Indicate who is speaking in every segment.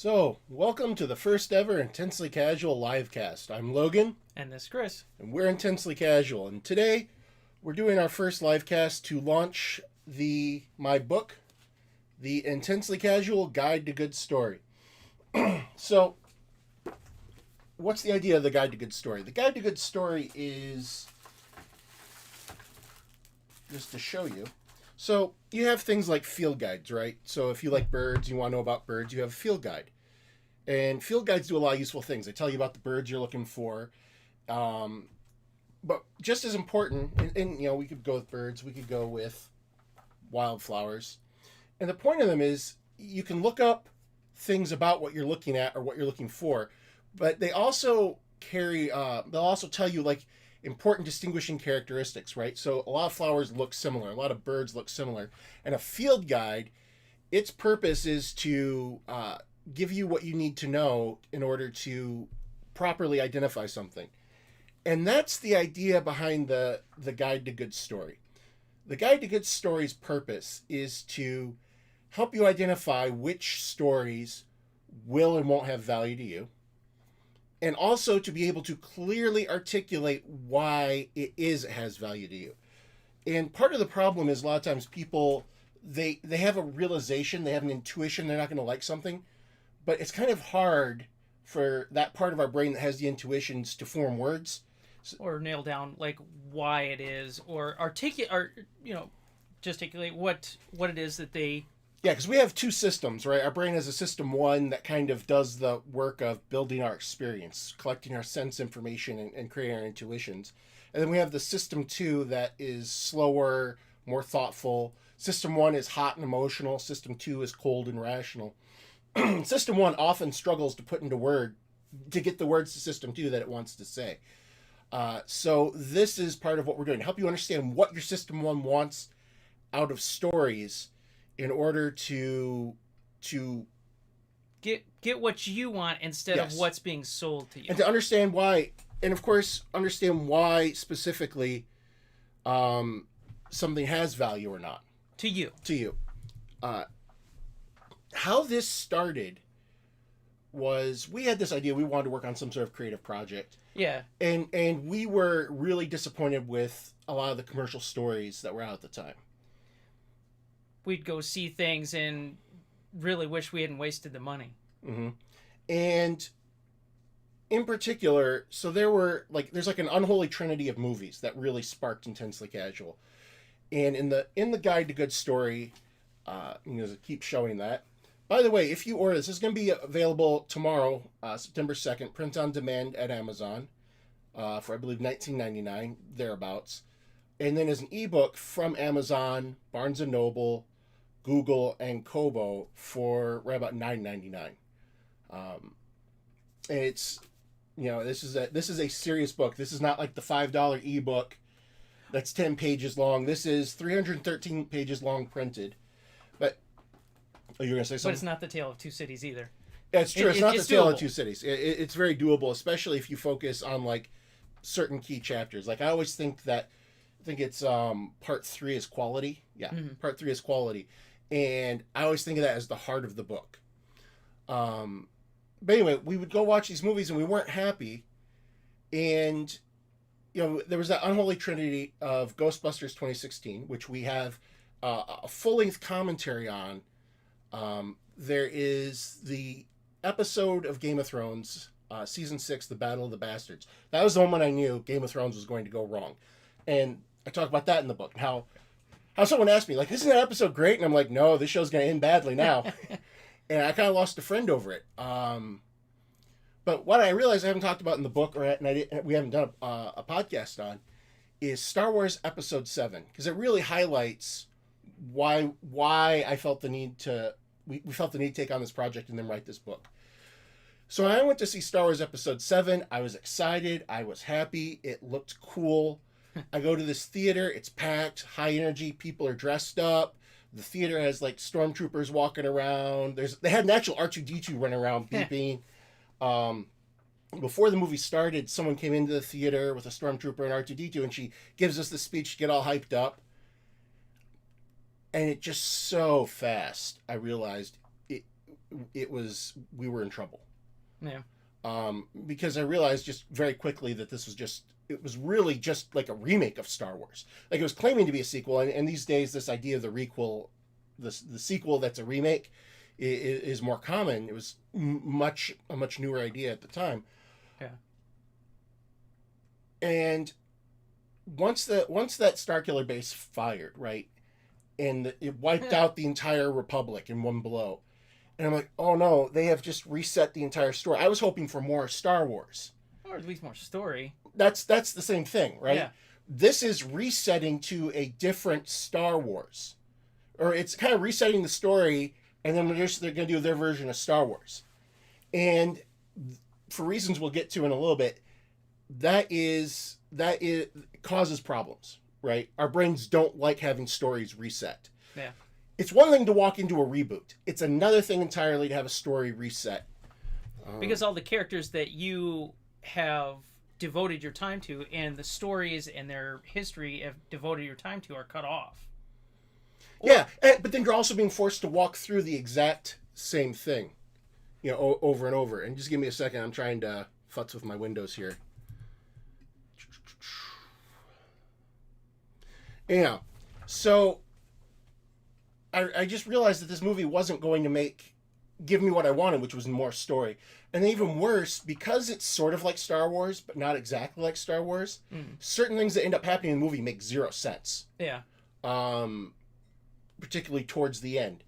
Speaker 1: So, welcome to the first ever Intensely Casual livecast. I'm Logan,
Speaker 2: And this Chris.
Speaker 1: and we're Intensely Casual. And today, we're doing our first livecast to launch my book, The Intensely Casual Guide to Good Story. So, what's the idea of the Guide to Good Story? The Guide to Good Story is just to show you. So, you have things like field guides, right? So, if you like birds, you want to know about birds, you have a field guide. And field guides do a lot of useful things. They tell you about the birds you're looking for. But just as important, and we could go with birds, we could go with wildflowers. And the point of them is you can look up things about what you're looking at or what you're looking for, but they also they'll also tell you like important distinguishing characteristics, right? So a lot of flowers look similar, a lot of birds look similar. And a field guide, its purpose is to give you what you need to know in order to properly identify something. And that's the idea behind the Guide to Good Story. The Guide to Good Story's purpose is to help you identify which stories will and won't have value to you, and also to be able to clearly articulate why it has value to you. And part of the problem is a lot of times people, they have a realization, they have an intuition they're not going to like something, but it's kind of hard for that part of our brain that has the intuitions to form words.
Speaker 2: Or nail down like why it is, or articulate, or gesticulate what it is that they.
Speaker 1: Yeah, because we have two systems, right? Our brain has a system one that kind of does the work of building our experience, collecting our sense information, and creating our intuitions. And then we have the system two that is slower, more thoughtful. System one is hot and emotional. System two is cold and rational. System one often struggles to get the words to system two that it wants to say. So this is part of what we're doing, to help you understand what your system one wants out of stories in order to
Speaker 2: get what you want instead
Speaker 1: Yes.
Speaker 2: of what's being sold to you.
Speaker 1: And to understand why, and of course understand why specifically something has value or not.
Speaker 2: To you.
Speaker 1: How this started was we had this idea we wanted to work on some sort of creative project.
Speaker 2: Yeah.
Speaker 1: And we were really disappointed with a lot of the commercial stories that were out at the time.
Speaker 2: We'd go see things and really wish we hadn't wasted the money.
Speaker 1: Mm-hmm. And in particular, so there's like an unholy trinity of movies that really sparked Intensely Casual. And in the Guide to Good Story, keep showing that. By the way, if you order this is going to be available tomorrow, September 2nd, print on demand at Amazon for, I believe, $19.99, thereabouts. And then as an ebook from Amazon, Barnes & Noble, Google, and Kobo for right about $9.99. And it's, this is a serious book. This is not like the $5 ebook that's 10 pages long. This is 313 pages long printed. But oh, you were going to say something?
Speaker 2: But it's not the Tale of Two Cities either.
Speaker 1: Yeah, it's true. It's not the Tale
Speaker 2: doable.
Speaker 1: of Two Cities. It's very doable, especially if you focus on like certain key chapters. Like I always think it's part 3 is quality. Yeah, mm-hmm. Part 3 is quality, and I always think of that as the heart of the book. But anyway, we would go watch these movies and we weren't happy, and there was that unholy trinity of Ghostbusters 2016, which we have a full-length commentary on. There is the episode of Game of Thrones, season 6, The Battle of the Bastards. That was the moment I knew Game of Thrones was going to go wrong. And I talk about that in the book. How someone asked me, like, isn't that episode great? And I'm like, no, this show's going to end badly now. And I kind of lost a friend over it. But what I realized I haven't talked about in the book, we haven't done a podcast on, is Star Wars Episode 7. Because it really highlights why I felt the need to we felt the need to take on this project and then write this book. So I went to see Star Wars Episode 7. I was excited. I was happy. It looked cool. I go to this theater. It's packed, high energy. People are dressed up. The theater has like stormtroopers walking around. They had an actual R2-D2 running around beeping. Before the movie started, someone came into the theater with a stormtrooper and R2-D2, and she gives us the speech to get all hyped up. And it just so fast, I realized we were in trouble.
Speaker 2: Yeah.
Speaker 1: Because I realized just very quickly that it was really just like a remake of Star Wars. Like, it was claiming to be a sequel, and these days this idea of the requel, the sequel that's a remake, is more common. It was a much newer idea at the time.
Speaker 2: Yeah.
Speaker 1: And once that Starkiller base fired, right, and it wiped out the entire Republic in one blow, and I'm like, oh no, they have just reset the entire story. I was hoping for more Star Wars,
Speaker 2: or at least more story.
Speaker 1: That's the same thing, right?
Speaker 2: Yeah.
Speaker 1: This is resetting to a different Star Wars, or it's kind of resetting the story, and then they're going to do their version of Star Wars, and for reasons we'll get to in a little bit, that causes problems, right? Our brains don't like having stories reset.
Speaker 2: Yeah.
Speaker 1: It's one thing to walk into a reboot. It's another thing entirely to have a story reset.
Speaker 2: Because all the characters that you have devoted your time to, and the stories and their history have devoted your time to, are cut off.
Speaker 1: Yeah, but then you're also being forced to walk through the exact same thing, over and over. And just give me a second. I'm trying to futz with my windows here. Yeah, so I just realized that this movie wasn't going to give me what I wanted, which was more story. And even worse, because it's sort of like Star Wars, but not exactly like Star Wars, certain things that end up happening in the movie make zero sense.
Speaker 2: Yeah.
Speaker 1: Particularly towards the end.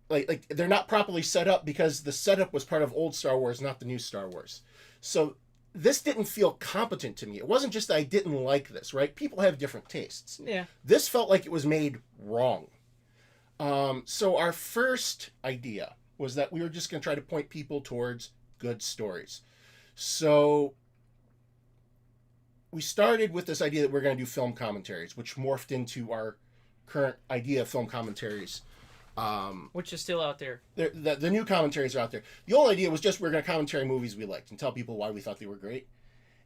Speaker 1: Like they're not properly set up because the setup was part of old Star Wars, not the new Star Wars. So this didn't feel competent to me. It wasn't just that I didn't like this, right? People have different tastes.
Speaker 2: Yeah.
Speaker 1: This felt like it was made wrong. So our first idea was that we were just going to try to point people towards good stories. So we started with this idea that we're going to do film commentaries, which morphed into our current idea of film commentaries.
Speaker 2: Which is still out there.
Speaker 1: The new commentaries are out there. The old idea was just we're going to commentary movies we liked and tell people why we thought they were great.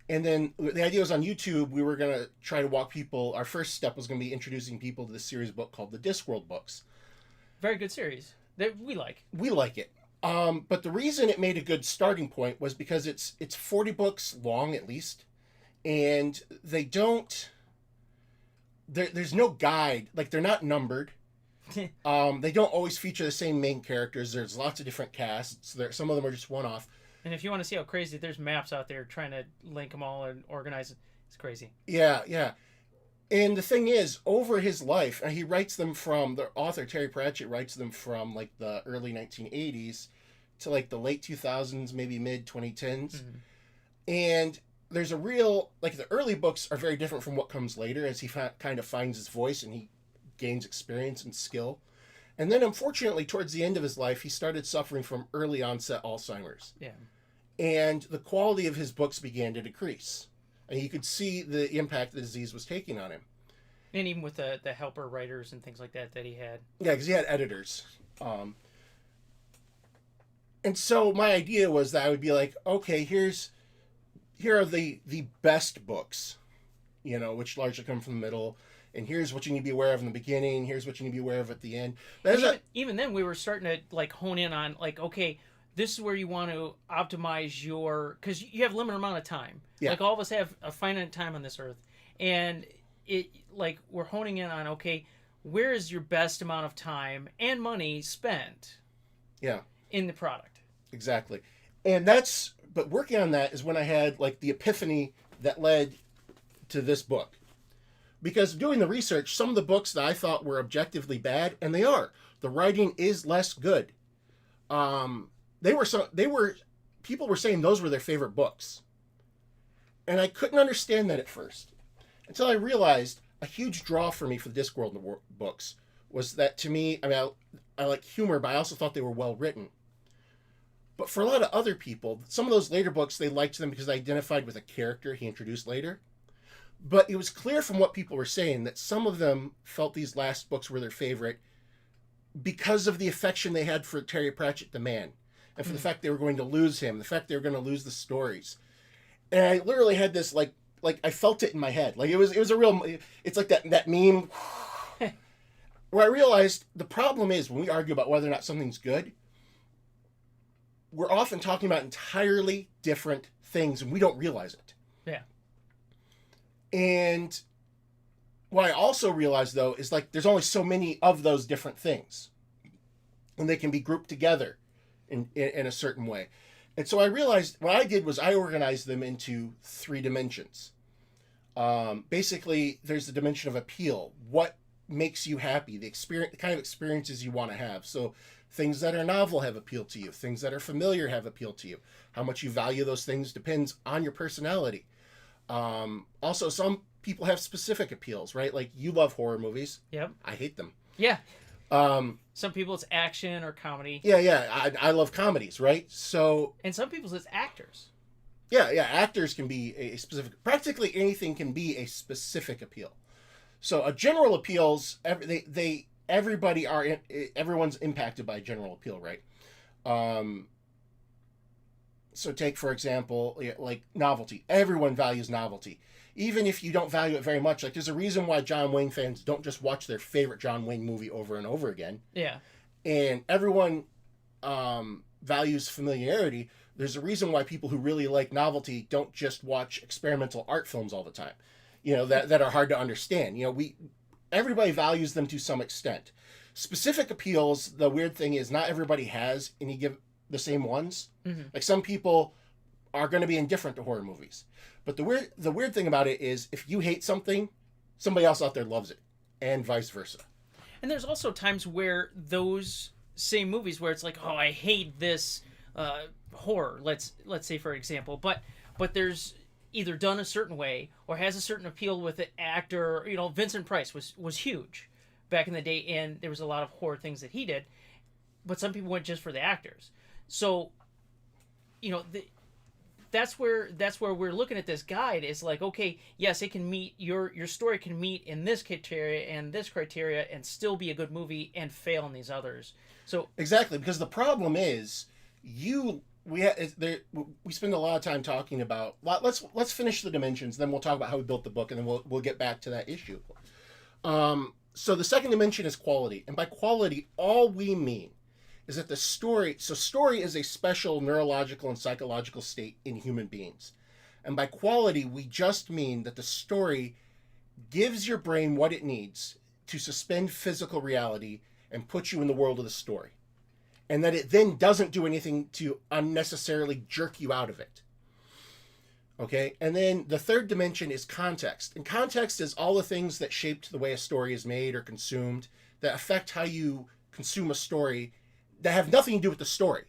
Speaker 1: And then the idea was on YouTube, we were going to try to walk people. Our first step was going to be introducing people to this series book called the Discworld books.
Speaker 2: Very good series that we like.
Speaker 1: We like it. But the reason it made a good starting point was because it's 40 books long at least. And they don't... There's no guide. Like, they're not numbered. They don't always feature the same main characters. There's lots of different casts. Some of them are just one-off.
Speaker 2: And if you want to see how crazy, there's maps out there trying to link them all and organize it. It's crazy.
Speaker 1: Yeah. And the thing is, over his life, and he writes them from, the author, Terry Pratchett, writes them from, like, the early 1980s to, like, the late 2000s, maybe mid-2010s. Mm-hmm. And there's a real, like, the early books are very different from what comes later as he kind of finds his voice and he gains experience and skill. And then, unfortunately, towards the end of his life, he started suffering from early onset Alzheimer's.
Speaker 2: Yeah.
Speaker 1: And the quality of his books began to decrease. And you could see the impact the disease was taking on him.
Speaker 2: And even with the helper writers and things like that he had.
Speaker 1: Yeah, because he had editors. And so my idea was that I would be like, okay, here are the best books, which largely come from the middle. And here's what you need to be aware of in the beginning. Here's what you need to be aware of at the end.
Speaker 2: Even then, we were starting to like hone in on like, okay, this is where you want to optimize because you have a limited amount of time.
Speaker 1: Yeah.
Speaker 2: Like all of us have a finite time on this earth, and we're honing in on, okay, where is your best amount of time and money spent?
Speaker 1: Yeah.
Speaker 2: In the product.
Speaker 1: Exactly, but working on that is when I had like the epiphany that led to this book. Because doing the research, some of the books that I thought were objectively bad, and they are. The writing is less good. People were saying those were their favorite books. And I couldn't understand that at first. Until I realized a huge draw for me for the Discworld books was that, to me, I mean, I like humor, but I also thought they were well written. But for a lot of other people, some of those later books, they liked them because they identified with a character he introduced later. But it was clear from what people were saying that some of them felt these last books were their favorite because of the affection they had for Terry Pratchett, the man, and for the fact they were going to lose him, the fact they were going to lose the stories. And I literally had this, like I felt it in my head. Like, it was a real, it's like that meme where I realized the problem is when we argue about whether or not something's good, we're often talking about entirely different things and we don't realize it.
Speaker 2: Yeah.
Speaker 1: And what I also realize, though, is like there's only so many of those different things. And they can be grouped together in a certain way. And so I realized what I did was I organized them into 3 dimensions. Basically, there's the dimension of appeal. What makes you happy? The kind of experiences you want to have. So things that are novel have appeal to you. Things that are familiar have appeal to you. How much you value those things depends on your personality. Also, some people have specific appeals, right? Like you love horror movies.
Speaker 2: Yep.
Speaker 1: I hate them.
Speaker 2: Yeah. Some people it's action or comedy.
Speaker 1: Yeah. I love comedies, right? So.
Speaker 2: And some people it's actors.
Speaker 1: Yeah. Actors can be a specific. Practically anything can be a specific appeal. So a general appeals, everyone's impacted by general appeal, right? So take, for example, like novelty. Everyone values novelty. Even if you don't value it very much, like there's a reason why John Wayne fans don't just watch their favorite John Wayne movie over and over again.
Speaker 2: Yeah. And
Speaker 1: everyone values familiarity. There's a reason why people who really like novelty don't just watch experimental art films all the time, that are hard to understand. Everybody values them to some extent. Specific appeals, the weird thing is not everybody has the same ones. Mm-hmm. Like some people are going to be indifferent to horror movies. But the weird thing about it is if you hate something, somebody else out there loves it, and vice versa.
Speaker 2: And there's also times where those same movies where it's like, oh, I hate this horror, let's say, for example, but there's either done a certain way or has a certain appeal with the actor. Vincent Price was huge back in the day, and there was a lot of horror things that he did, but some people went just for the actors. So, that's where we're looking at this guide is like, okay, yes, it can meet your story can meet in this criteria and this criteria and still be a good movie and fail in these others. So
Speaker 1: exactly, because the problem is we spend a lot of time talking about. Let's finish the dimensions, then we'll talk about how we built the book, and then we'll get back to that issue. So the second dimension is quality, and by quality, all we mean is that the story. So story is a special neurological and psychological state in human beings, and by quality, we just mean that the story gives your brain what it needs to suspend physical reality and put you in the world of the story. And that it then doesn't do anything to unnecessarily jerk you out of it. Okay? And then the third dimension is context. And context is all the things that shaped the way a story is made or consumed, that affect how you consume a story, that have nothing to do with the story,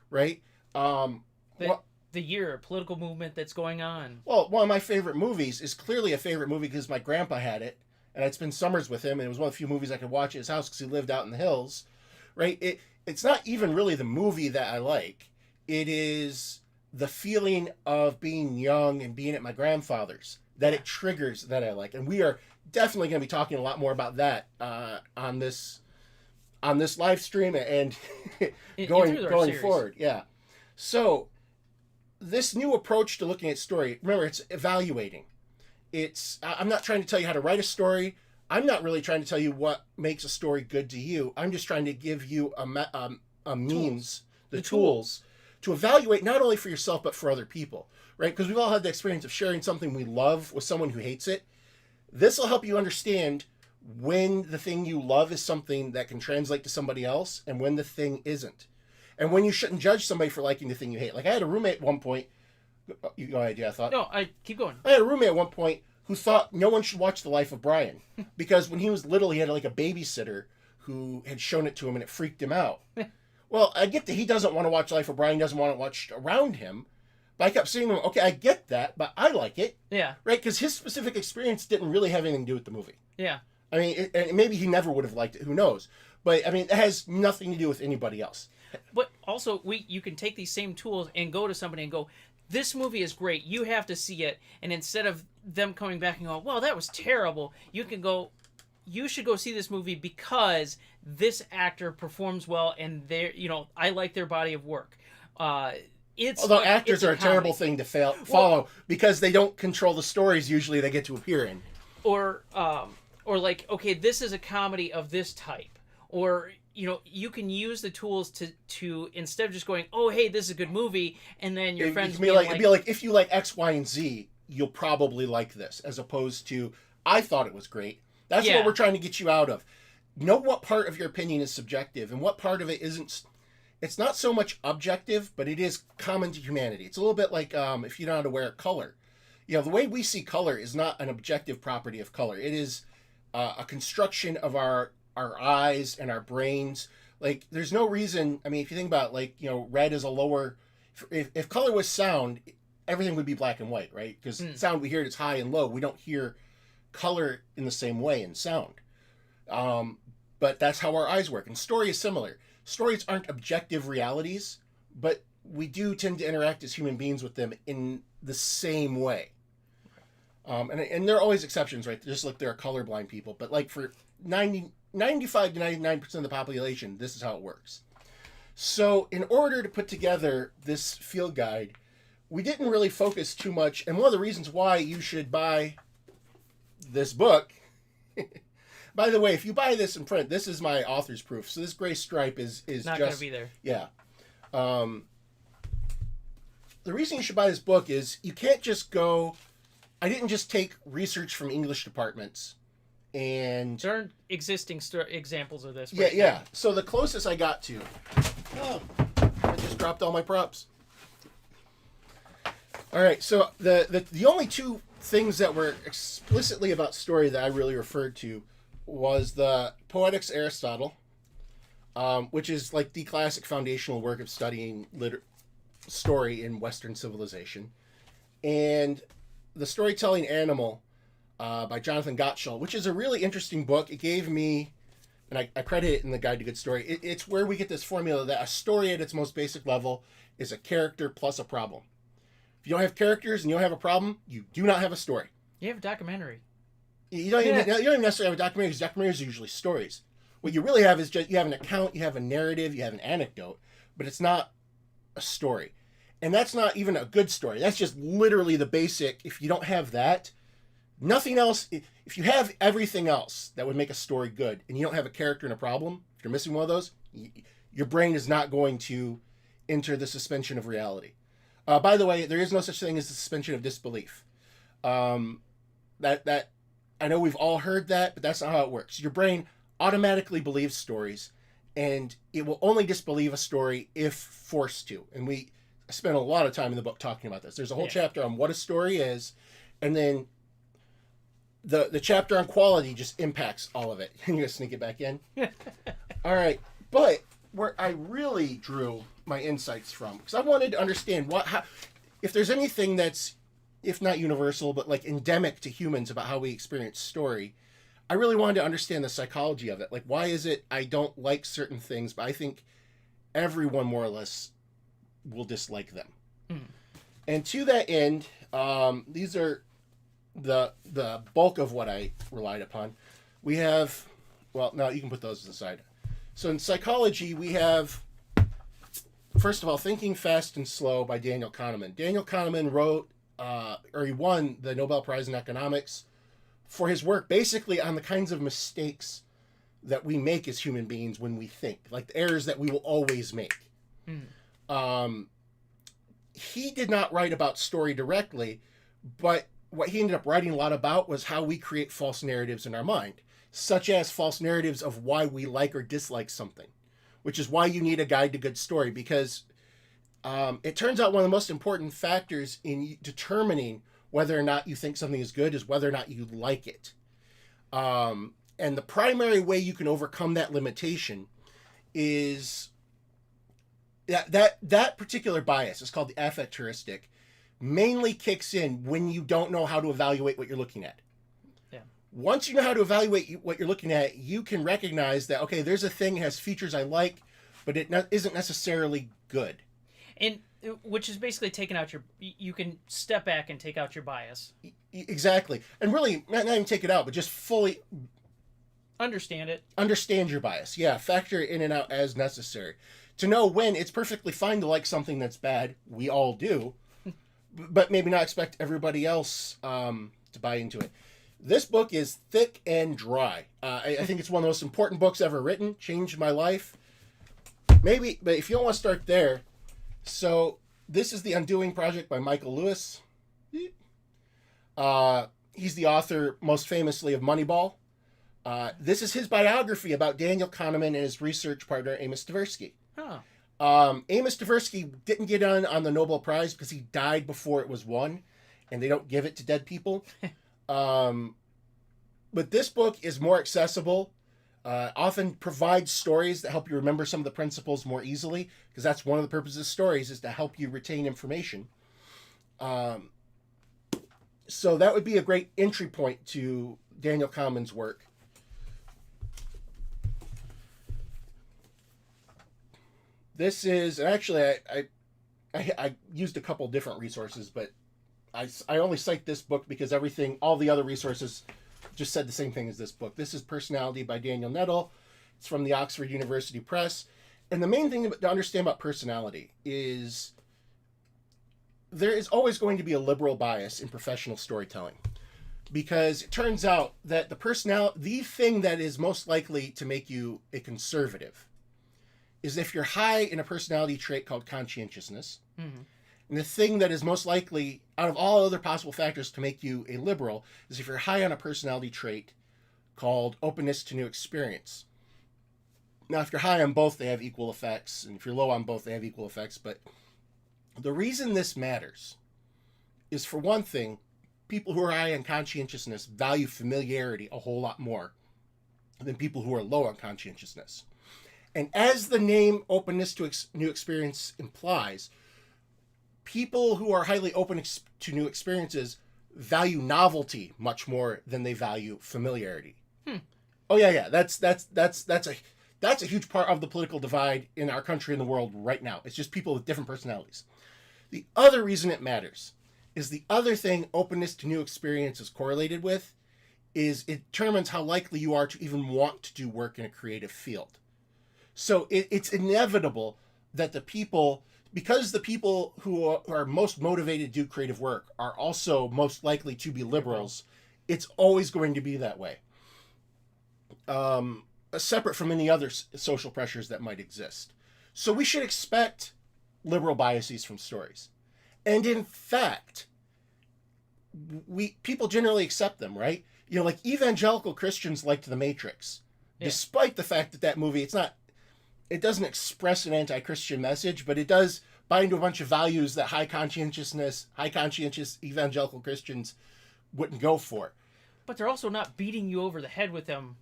Speaker 1: right?
Speaker 2: The year, political movement that's going on.
Speaker 1: Well, one of my favorite movies is clearly a favorite movie because my grandpa had it, and I'd spend summers with him, and it was one of the few movies I could watch at his house because he lived out in the hills, right? It's not even really the movie that I like. It is the feeling of being young and being at my grandfather's that it triggers that I like. And we are definitely going to be talking a lot more about that on this live stream and going forward. Yeah. So this new approach to looking at story, remember, it's evaluating. I'm not trying to tell you how to write a story. I'm not really trying to tell you what makes a story good to you. I'm just trying to give you a means, the tools to evaluate not only for yourself but for other people, right? Because we've all had the experience of sharing something we love with someone who hates it. This will help you understand when the thing you love is something that can translate to somebody else and when the thing isn't. And when you shouldn't judge somebody for liking the thing you hate. Like I had a roommate at one point. You go ahead, yeah, I thought.
Speaker 2: No, I keep going.
Speaker 1: I had a roommate at one point who thought no one should watch The Life of Brian because when he was little, he had like a babysitter who had shown it to him and it freaked him out. Well, I get that he doesn't want to watch Life of Brian, he doesn't want to watch around him. But I kept saying to him, okay, I get that, but I like it.
Speaker 2: Yeah.
Speaker 1: Right? Because his specific experience didn't really have anything to do with the movie.
Speaker 2: Yeah.
Speaker 1: I mean, and maybe he never would have liked it. Who knows? But, I mean, it has nothing to do with anybody else.
Speaker 2: But also, you can take these same tools and go to somebody and go, this movie is great, you have to see it. And instead of them coming back and going, well, that was terrible, you can go, you should go see this movie because this actor performs well and I like their body of work.
Speaker 1: Although actors are a terrible thing to follow because they don't control the stories usually they get to appear in.
Speaker 2: Or like, okay, this is a comedy of this type. Or you can use the tools to instead of just going, oh, hey, this is a good movie, and then your friends
Speaker 1: it'd be like, if you like X, Y, and Z, you'll probably like this, as opposed to, I thought it was great. That's what we're trying to get you out of. Know what part of your opinion is subjective and what part of it isn't. It's not so much objective, but it is common to humanity. It's a little bit like if you know how to wear color. The way we see color is not an objective property of color. It is a construction of our eyes and our brains. Like, there's no reason. I mean, if you think about, like, red is a lower. If color was sound, everything would be black and white, right? Because sound, we hear it as high and low. We don't hear color in the same way in sound. But that's how our eyes work. And story is similar. Stories aren't objective realities, but we do tend to interact as human beings with them in the same way. And there are always exceptions, right? Just like there are colorblind people. But like for 95 to 99% of the population, this is how it works. So in order to put together this field guide, we didn't really focus too much. And one of the reasons why you should buy this book... By the way, if you buy this in print, this is my author's proof. So this gray stripe is
Speaker 2: not going to be there.
Speaker 1: Yeah. The reason you should buy this book is you can't just go... I didn't just take research from English departments and...
Speaker 2: There aren't existing examples of this.
Speaker 1: Right now. So the closest I got to... Oh, I just dropped all my props. All right, so the only two things that were explicitly about story that I really referred to was the Poetics Aristotle, which is like the classic foundational work of studying story in Western civilization, and The Storytelling Animal by Jonathan Gottschall, which is a really interesting book. It gave me, and I credit it in the Guide to Good Story, it's where we get this formula that a story at its most basic level is a character plus a problem. If you don't have characters and you don't have a problem, you do not have a story.
Speaker 2: You have a documentary.
Speaker 1: You don't even necessarily have a documentary, because documentaries are usually stories. What you really have is just, you have an account, you have a narrative, you have an anecdote, but it's not a story. And that's not even a good story. That's just literally the basic. If you don't have that, nothing else. If you have everything else that would make a story good, and you don't have a character and a problem, if you're missing one of those, your brain is not going to enter the suspension of reality. By the way, there is no such thing as the suspension of disbelief. That I know we've all heard that, but that's not how it works. Your brain automatically believes stories, and it will only disbelieve a story if forced to. And I spent a lot of time in the book talking about this. There's a whole chapter on what a story is, and then the chapter on quality just impacts all of it. You're going to sneak it back in? All right. But where I really drew my insights from, because I wanted to understand if there's anything that's, if not universal, but like endemic to humans about how we experience story, I really wanted to understand the psychology of it. Like, why is it I don't like certain things, but I think everyone more or less will dislike them. And to that end, these are the bulk of what I relied upon. We have, well, no, you can put those aside. So in psychology, we have, first of all, Thinking Fast and Slow by Daniel Kahneman. Daniel Kahneman wrote, he won the Nobel Prize in Economics for his work basically on the kinds of mistakes that we make as human beings when we think, like the errors that we will always make. He did not write about story directly, but what he ended up writing a lot about was how we create false narratives in our mind, such as false narratives of why we like or dislike something, which is why you need a guide to good story, because it turns out one of the most important factors in determining whether or not you think something is good is whether or not you like it. And the primary way you can overcome that limitation is that particular bias is called the affect heuristic, mainly kicks in when you don't know how to evaluate what you're looking at.
Speaker 2: Yeah.
Speaker 1: Once you know how to evaluate what you're looking at, you can recognize that, okay, there's a thing that has features I like, but it isn't necessarily good.
Speaker 2: And which is basically taking out you can step back and take out your bias.
Speaker 1: Exactly. And really, not even take it out, but just fully
Speaker 2: understand it.
Speaker 1: Understand your bias. Yeah, factor it in and out as necessary. To know when it's perfectly fine to like something that's bad. We all do. But maybe not expect everybody else to buy into it. This book is thick and dry. I think it's one of the most important books ever written. Changed my life. Maybe, but if you don't want to start there, so this is The Undoing Project by Michael Lewis. He's the author, most famously, of Moneyball. This is his biography about Daniel Kahneman and his research partner, Amos Tversky. Amos Tversky didn't get on the Nobel Prize because he died before it was won, and they don't give it to dead people. But this book is more accessible, often provides stories that help you remember some of the principles more easily, because that's one of the purposes of stories, is to help you retain information. So that would be a great entry point to Daniel Kahneman's work. This is, and actually I used a couple different resources, but I only cite this book because all the other resources just said the same thing as this book. This is Personality by Daniel Nettle. It's from the Oxford University Press. And the main thing to understand about personality is there is always going to be a liberal bias in professional storytelling, because it turns out that the thing that is most likely to make you a conservative is if you're high in a personality trait called conscientiousness. Mm-hmm. And the thing that is most likely, out of all other possible factors, to make you a liberal is if you're high on a personality trait called openness to new experience. Now, if you're high on both, they have equal effects. And if you're low on both, they have equal effects. But the reason this matters is, for one thing, people who are high on conscientiousness value familiarity a whole lot more than people who are low on conscientiousness. And as the name openness to new experience implies, people who are highly open to new experiences value novelty much more than they value familiarity. Oh yeah. That's a huge part of the political divide in our country and the world right now. It's just people with different personalities. The other reason it matters is the other thing openness to new experience is correlated with is it determines how likely you are to even want to do work in a creative field. So it's inevitable that because the people who are most motivated to do creative work are also most likely to be liberals, it's always going to be that way. Separate from any other social pressures that might exist. So we should expect liberal biases from stories. And in fact, people generally accept them, right? Like evangelical Christians liked The Matrix, despite the fact that movie, it doesn't express an anti-Christian message, but it does bind to a bunch of values that high conscientious evangelical Christians wouldn't go for.
Speaker 2: But they're also not beating you over the head with them.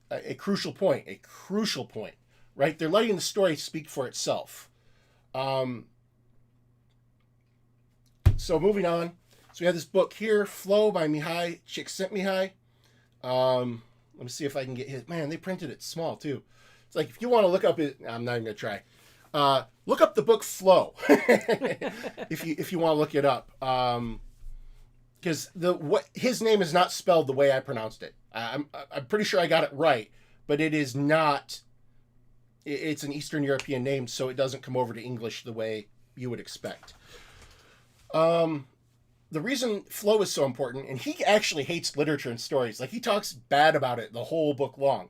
Speaker 1: A crucial point, right? They're letting the story speak for itself. So moving on. So we have this book here, Flow by Mihai Csikszentmihalyi. Let me see if I can get his. Man, they printed it small too. It's like, if you want to look up it, I'm not even gonna try. Look up the book Flow if you want to look it up, because his name is not spelled the way I pronounced it. I'm pretty sure I got it right, but it is not. It's an Eastern European name, so it doesn't come over to English the way you would expect. The reason Flow is so important, and he actually hates literature and stories. Like, he talks bad about it the whole book long.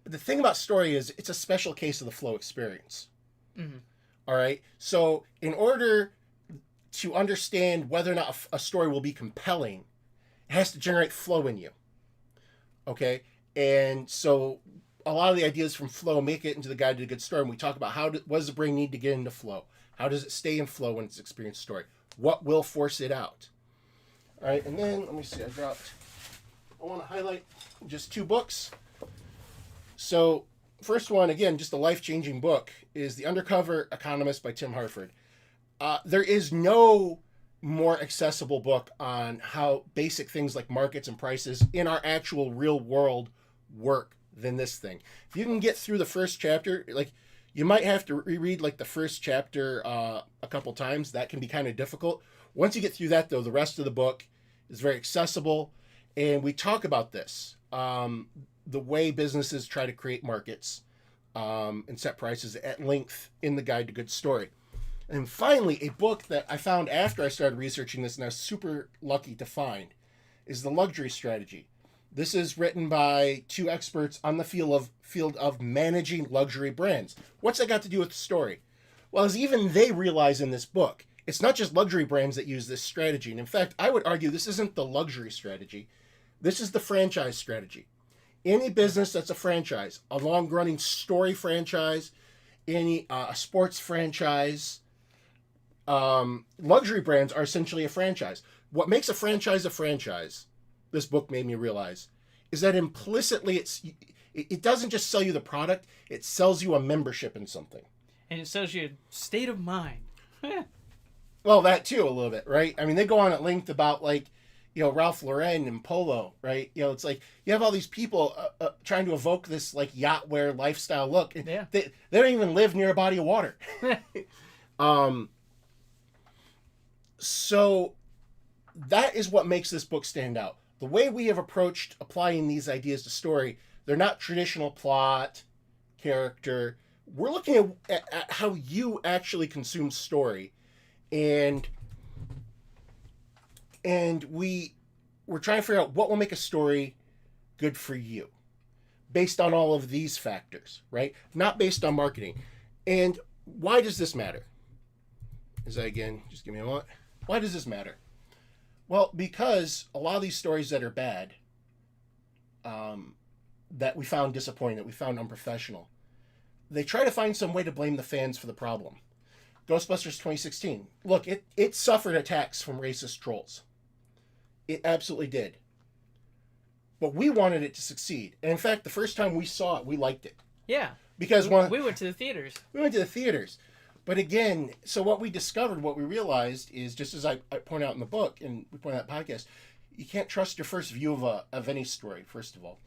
Speaker 1: But the thing about story is it's a special case of the flow experience. Mm-hmm. All right. So in order to understand whether or not a story will be compelling, it has to generate flow in you. Okay. And so a lot of the ideas from Flow make it into the Guide to a Good Story. And we talk about what does the brain need to get into flow? How does it stay in flow when it's experienced story? What will force it out? All right. And then let me see. I want to highlight just two books. So, first one, again, just a life-changing book, is The Undercover Economist by Tim Harford. There is no more accessible book on how basic things like markets and prices in our actual real world work than this thing. If you can get through the first chapter, like, you might have to reread like the first chapter a couple times. That can be kind of difficult. Once you get through that, though, the rest of the book is very accessible, and we talk about this. The way businesses try to create markets and set prices at length in the Guide to Good Story. And finally, a book that I found after I started researching this, and I was super lucky to find, is The Luxury Strategy This is written by two experts on the field of managing luxury brands. What's that got to do with the story? Well, as even they realize in this book, it's not just luxury brands that use this strategy. And in fact, I would argue this isn't the luxury strategy. This is the franchise strategy. Any business that's a franchise, a long-running story franchise, any sports franchise, luxury brands are essentially a franchise. What makes a franchise, this book made me realize, is that implicitly it doesn't just sell you the product, it sells you a membership in something.
Speaker 2: And it sells you a state of mind.
Speaker 1: Well, that too, a little bit, right? I mean, they go on at length about, like, Ralph Lauren and Polo, right? It's like you have all these people trying to evoke this, like, yacht wear lifestyle look.
Speaker 2: Yeah.
Speaker 1: They don't even live near a body of water. So that is what makes this book stand out. The way we have approached applying these ideas to story, they're not traditional plot, character. We're looking at how you actually consume story. And we're trying to figure out what will make a story good for you based on all of these factors, right? Not based on marketing. And why does this matter? Is that, again, just give me a moment. Why does this matter? Well, because a lot of these stories that are bad, that we found disappointing, that we found unprofessional, they try to find some way to blame the fans for the problem. Ghostbusters 2016. Look, it suffered attacks from racist trolls. It absolutely did. But we wanted it to succeed. And in fact, the first time we saw it, we liked it.
Speaker 2: Yeah.
Speaker 1: Because
Speaker 2: we went to the theaters.
Speaker 1: We went to the theaters. But again, so what we discovered, what we realized is, just as I point out in the book, and we point out in the podcast, you can't trust your first view of any story, first of all.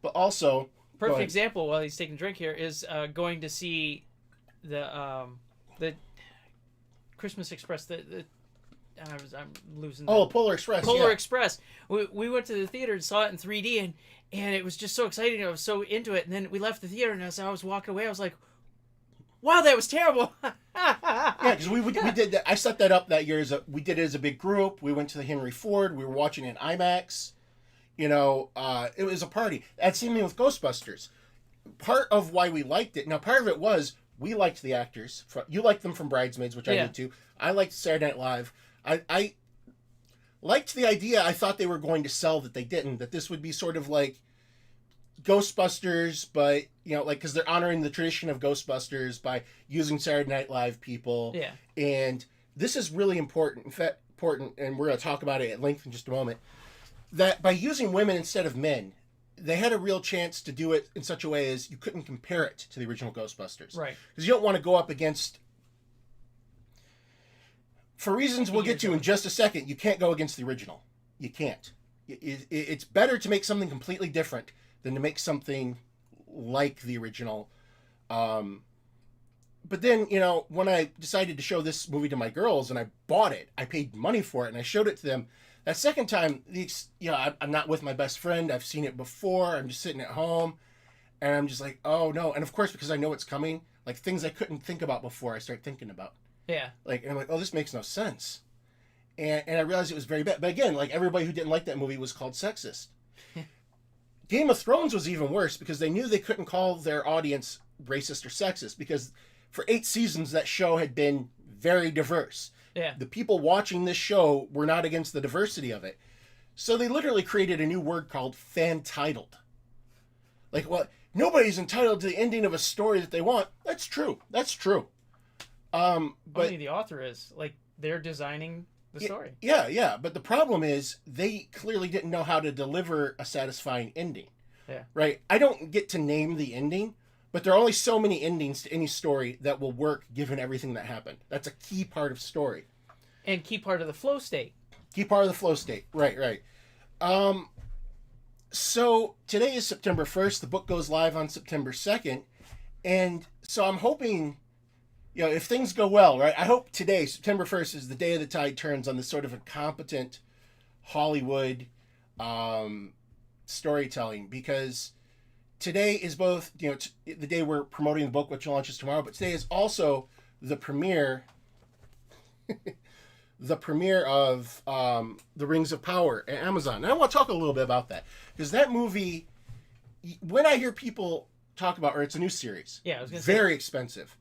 Speaker 1: But also...
Speaker 2: Perfect example, while he's taking a drink here, is going to see the Christmas Express, I'm losing.
Speaker 1: Polar Express.
Speaker 2: Polar Express. We went to the theater and saw it in 3D, and it was just so exciting. I was so into it, and then we left the theater, and as I was walking away, I was like, "Wow, that was terrible."
Speaker 1: Yeah, because we did that. I set that up that year we did it as a big group. We went to the Henry Ford. We were watching it in IMAX. It was a party. That's same thing with Ghostbusters. Part of why we liked it. Now, part of it was we liked the actors. You liked them from Bridesmaids, which I did too. I liked Saturday Night Live. I liked the idea. I thought they were going to sell that they didn't. That this would be sort of like Ghostbusters, but because they're honoring the tradition of Ghostbusters by using Saturday Night Live people.
Speaker 2: Yeah.
Speaker 1: And this is really important. In fact, and we're going to talk about it at length in just a moment. That by using women instead of men, they had a real chance to do it in such a way as you couldn't compare it to the original Ghostbusters.
Speaker 2: Right.
Speaker 1: Because you don't want to go up against... For reasons we'll get to in just a second, you can't go against the original. You can't. It's better to make something completely different than to make something like the original. But then, when I decided to show this movie to my girls and I bought it, I paid money for it and I showed it to them. That second time, I'm not with my best friend. I've seen it before. I'm just sitting at home and I'm just like, oh no. And of course, because I know it's coming, like things I couldn't think about before, I start thinking about.
Speaker 2: Yeah.
Speaker 1: And I'm like, oh, this makes no sense. And I realized it was very bad. But again, like everybody who didn't like that movie was called sexist. Game of Thrones was even worse because they knew they couldn't call their audience racist or sexist because for 8 seasons that show had been very diverse.
Speaker 2: Yeah.
Speaker 1: The people watching this show were not against the diversity of it. So they literally created a new word called fan-titled. Like, well, nobody's entitled to the ending of a story that they want. That's true. But
Speaker 2: only the author is. Like, they're designing the story.
Speaker 1: Yeah. But the problem is they clearly didn't know how to deliver a satisfying ending.
Speaker 2: Yeah.
Speaker 1: Right? I don't get to name the ending, but there are only so many endings to any story that will work given everything that happened. That's a key part of story.
Speaker 2: And key part of the flow state.
Speaker 1: Right. So today is September 1st. The book goes live on September 2nd. And so I'm hoping, if things go well, right? I hope today, September 1st, is the day of the tide turns on this sort of incompetent Hollywood storytelling. Because today is both, the day we're promoting the book, which launches tomorrow, but today is also the premiere the premiere of The Rings of Power at Amazon. And I want to talk a little bit about that. Because that movie, when I hear people talk about, or it's a new series,
Speaker 2: Yeah, I was gonna
Speaker 1: very expensive.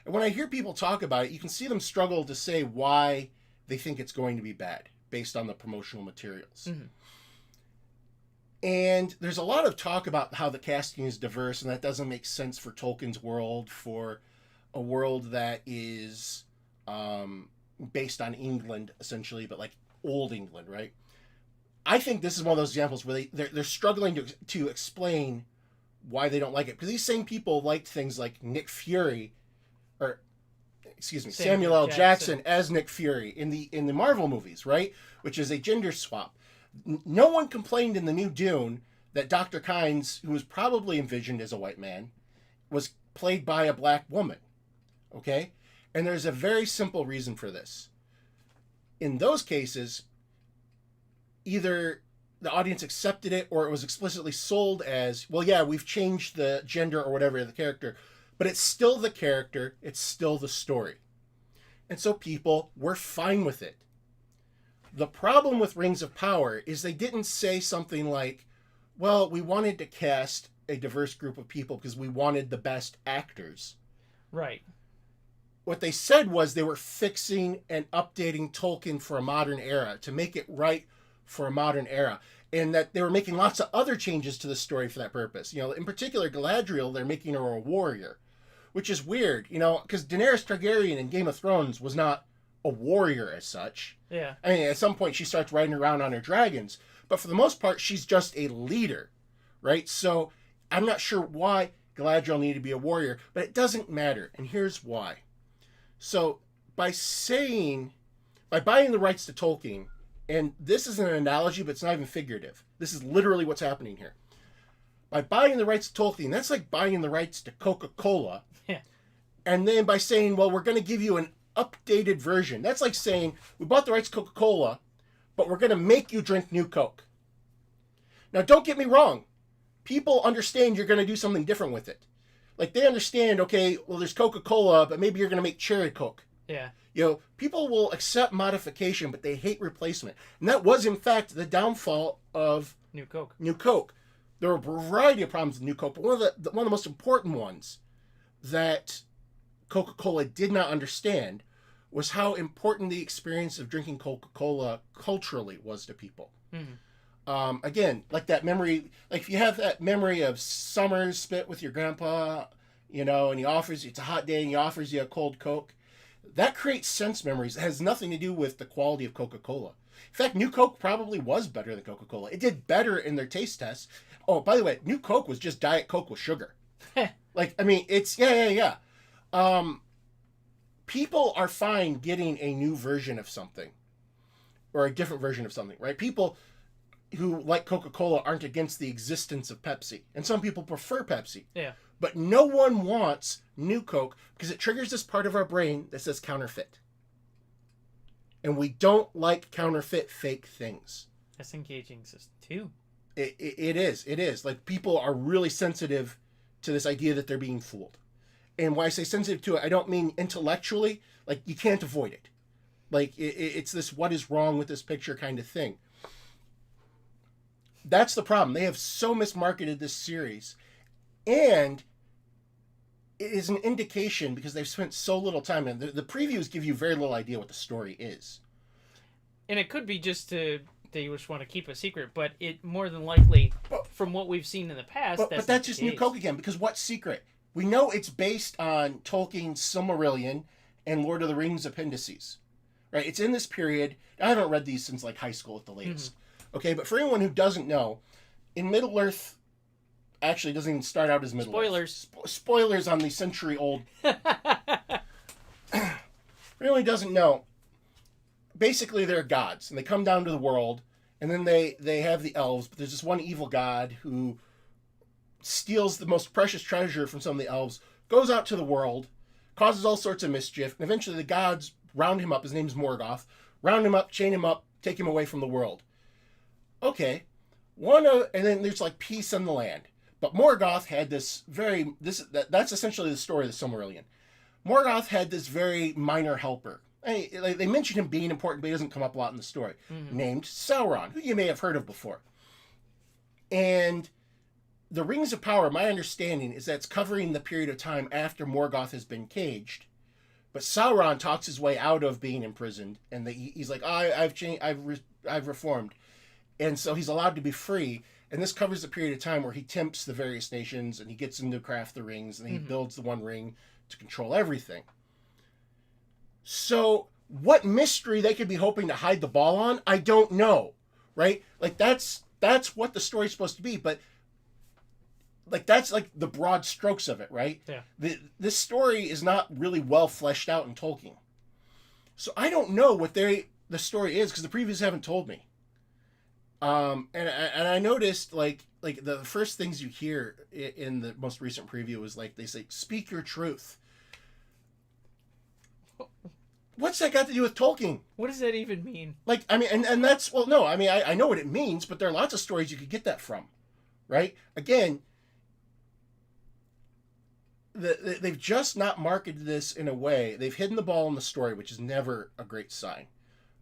Speaker 1: And when I hear people talk about it, you can see them struggle to say why they think it's going to be bad based on the promotional materials.
Speaker 2: Mm-hmm.
Speaker 1: And there's a lot of talk about how the casting is diverse, and that doesn't make sense for Tolkien's world, for a world that is based on England, essentially, but like old England, right? I think this is one of those examples where they're struggling to explain why they don't like it. Because these same people liked things like Nick Fury, or excuse me, Samuel L. Jackson as Nick Fury in the Marvel movies, right? Which is a gender swap. No one complained in the new Dune that Dr. Kynes, who was probably envisioned as a white man, was played by a black woman. Okay? And there's a very simple reason for this. In those cases, either the audience accepted it or it was explicitly sold as, well, yeah, we've changed the gender or whatever of the character, but it's still the character, it's still the story. And so people were fine with it. The problem with Rings of Power is they didn't say something like, well, we wanted to cast a diverse group of people because we wanted the best actors.
Speaker 2: Right.
Speaker 1: What they said was they were fixing and updating Tolkien for a modern era, to make it right for a modern era. And that they were making lots of other changes to the story for that purpose. You know, in particular, Galadriel, they're making her a warrior, which is weird, you know, because Daenerys Targaryen in Game of Thrones was not a warrior as such.
Speaker 2: Yeah.
Speaker 1: I mean, at some point she starts riding around on her dragons, but for the most part, she's just a leader, right? So I'm not sure why Galadriel needed to be a warrior, but it doesn't matter. And here's why. So by buying the rights to Tolkien, and this is an analogy, but it's not even figurative. This is literally what's happening here. By buying the rights to Tolkien, that's like buying the rights to Coca-Cola.
Speaker 2: Yeah.
Speaker 1: And then by saying, well, we're going to give you an updated version. That's like saying, we bought the rights to Coca-Cola, but we're going to make you drink new Coke. Now, don't get me wrong. People understand you're going to do something different with it. Like, they understand, okay, well, there's Coca-Cola, but maybe you're going to make cherry Coke.
Speaker 2: Yeah.
Speaker 1: You know, people will accept modification, but they hate replacement. And that was, in fact, the downfall of
Speaker 2: New Coke.
Speaker 1: There were a variety of problems with New Coke, but one of the most important ones that Coca-Cola did not understand was how important the experience of drinking Coca-Cola culturally was to people.
Speaker 2: Mm-hmm.
Speaker 1: Again, like that memory, like if you have that memory of summers spent with your grandpa, you know, and it's a hot day and he offers you a cold Coke, that creates sense memories. It has nothing to do with the quality of Coca-Cola. In fact, New Coke probably was better than Coca-Cola. It did better in their taste tests. Oh, by the way, New Coke was just Diet Coke with sugar. Like, I mean, it's, yeah. People are fine getting a new version of something or a different version of something, right? People who like Coca-Cola aren't against the existence of Pepsi. And some people prefer Pepsi.
Speaker 2: Yeah.
Speaker 1: But no one wants New Coke because it triggers this part of our brain that says counterfeit. And we don't like counterfeit fake things.
Speaker 2: That's engaging system too.
Speaker 1: It is. Like, people are really sensitive to this idea that they're being fooled. And when I say sensitive to it, I don't mean intellectually. Like, you can't avoid it. Like, it's this what is wrong with this picture kind of thing. That's the problem. They have so mismarketed this series. And it is an indication, because they've spent so little time, and the previews give you very little idea what the story is.
Speaker 2: And it could be just they just want to keep a secret, but it more than likely, from what we've seen in the past,
Speaker 1: but that's just New Coke again, because what's secret? We know it's based on Tolkien's Silmarillion and Lord of the Rings appendices. Right? It's in this period. I haven't read these since like high school at the latest. Mm-hmm. Okay, but for anyone who doesn't know, in Middle-earth, actually doesn't even start out as Middle-earth.
Speaker 2: Spoilers.
Speaker 1: Spoilers on the century-old. For anyone who doesn't know, basically they're gods, and they come down to the world, and then they have the elves, but there's this one evil god who steals the most precious treasure from some of the elves, goes out to the world, causes all sorts of mischief, and eventually the gods round him up. His name's Morgoth. Round him up, chain him up, take him away from the world. Okay. And then there's like peace on the land. But Morgoth had that's essentially the story of the Silmarillion. Morgoth had this very minor helper Like they mention him being important, but he doesn't come up a lot in the story. Named Sauron, who you may have heard of before. And the Rings of Power, my understanding is that it's covering the period of time after Morgoth has been caged. But Sauron talks his way out of being imprisoned, and he's like, I've changed, I've reformed. And so he's allowed to be free. And this covers the period of time where he tempts the various nations, and he gets them to craft the rings, and he builds the one ring to control everything. So what mystery they could be hoping to hide the ball on, I don't know, right? Like that's what the story's supposed to be, but like that's like the broad strokes of it, right?
Speaker 2: Yeah.
Speaker 1: This story is not really well fleshed out in Tolkien, so I don't know what the story is because the previews haven't told me. And I noticed like the first things you hear in the most recent preview is like they say, "Speak your truth." What's that got to do with Tolkien?
Speaker 2: What does that even mean?
Speaker 1: Like, I mean, and that's, well, no, I mean, I know what it means, but there are lots of stories you could get that from, right? Again, they've just not marketed this in a way. They've hidden the ball in the story, which is never a great sign,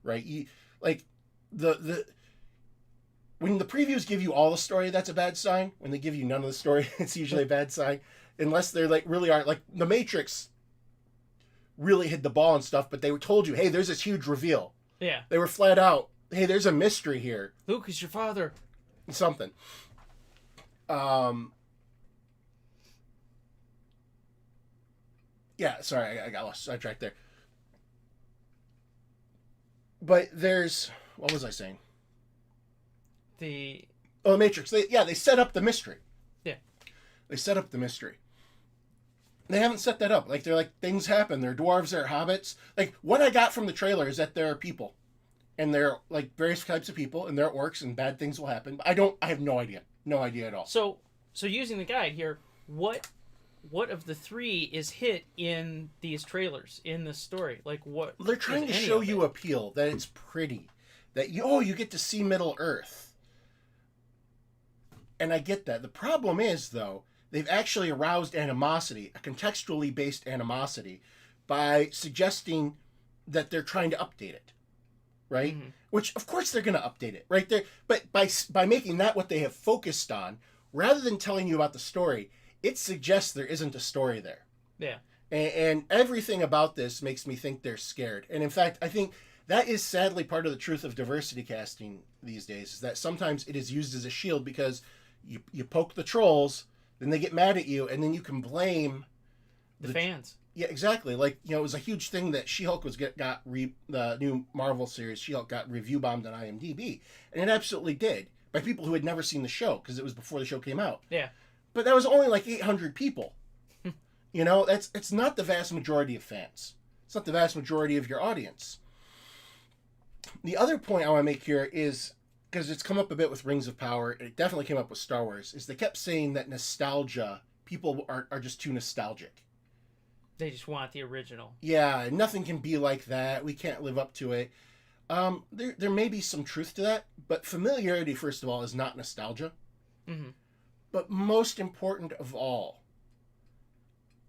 Speaker 1: right? Like, when the previews give you all the story, that's a bad sign. When they give you none of the story, it's usually a bad sign. Unless they're like, really are, like, The Matrix really hid the ball and stuff, but they were told you, hey, there's this huge reveal.
Speaker 2: Yeah.
Speaker 1: They were flat out, hey, there's a mystery here.
Speaker 2: Luke is your father.
Speaker 1: Something. Yeah, sorry, I got lost sidetracked there. But there's, what was I saying?
Speaker 2: The
Speaker 1: Matrix. They set up the mystery.
Speaker 2: Yeah.
Speaker 1: They set up the mystery. They haven't set that up. Like, they're like, things happen. They're dwarves, they're hobbits. Like, what I got from the trailer is that there are people. And they're, like, various types of people, and they're orcs, and bad things will happen. But I have no idea. No idea at all.
Speaker 2: So using the guide here, what of the three is hit in these trailers, in this story? Like, what?
Speaker 1: They're trying to show you appeal, that it's pretty. That, you get to see Middle Earth. And I get that. The problem is, though, they've actually aroused animosity, a contextually based animosity, by suggesting that they're trying to update it, right? Mm-hmm. Which, of course, they're going to update it, right? But by making that what they have focused on, rather than telling you about the story, it suggests there isn't a story there.
Speaker 2: Yeah.
Speaker 1: And everything about this makes me think they're scared. And in fact, I think that is sadly part of the truth of diversity casting these days, is that sometimes it is used as a shield because you poke the trolls, then they get mad at you, and then you can blame
Speaker 2: the fans.
Speaker 1: Yeah, exactly. Like, it was a huge thing that She-Hulk the new Marvel series, She-Hulk got review bombed on IMDb, and it absolutely did, by people who had never seen the show, because it was before the show came out.
Speaker 2: Yeah.
Speaker 1: But that was only like 800 people. It's not the vast majority of fans. It's not the vast majority of your audience. The other point I want to make here is, because it's come up a bit with Rings of Power, it definitely came up with Star Wars, is they kept saying that nostalgia, people are just too nostalgic.
Speaker 2: They just want the original.
Speaker 1: Yeah, nothing can be like that. We can't live up to it. There may be some truth to that, but familiarity, first of all, is not nostalgia.
Speaker 2: Mm-hmm.
Speaker 1: But most important of all,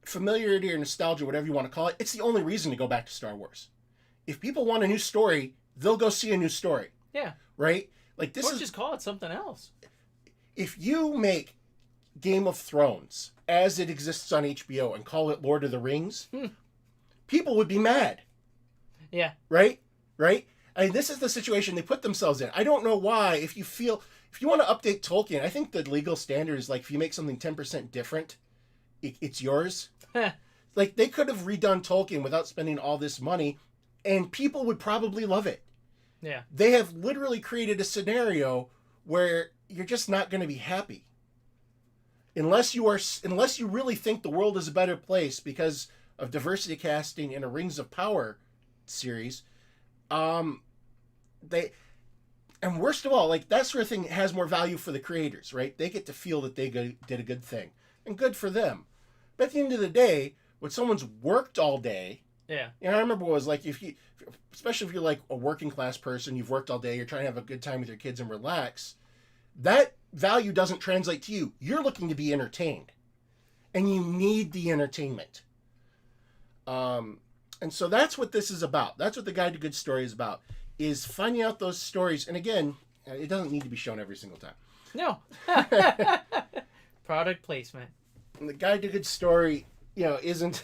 Speaker 1: familiarity or nostalgia, whatever you want to call it, it's the only reason to go back to Star Wars. If people want a new story, they'll go see a new story.
Speaker 2: Yeah.
Speaker 1: Right? Like, this
Speaker 2: or just call it something else.
Speaker 1: If you make Game of Thrones as it exists on HBO and call it Lord of the Rings, people would be mad.
Speaker 2: Yeah.
Speaker 1: Right? Right? I mean, this is the situation they put themselves in. I don't know why. If you want to update Tolkien, I think the legal standard is like, if you make something 10% different, it's yours. Like, they could have redone Tolkien without spending all this money, and people would probably love it.
Speaker 2: Yeah.
Speaker 1: They have literally created a scenario where you're just not going to be happy. Unless you really think the world is a better place because of diversity casting in a Rings of Power series, and worst of all, like, that sort of thing has more value for the creators, right? They get to feel that they did a good thing, and good for them. But at the end of the day, when someone's worked all day,
Speaker 2: yeah.
Speaker 1: I remember what it was like, especially if you're like a working class person, you've worked all day, you're trying to have a good time with your kids and relax, that value doesn't translate to you. You're looking to be entertained, and you need the entertainment. And so that's what this is about. That's what the Guide to Good Story is about, is finding out those stories. And again, it doesn't need to be shown every single time.
Speaker 2: No. Product placement.
Speaker 1: And the Guide to Good Story, isn't...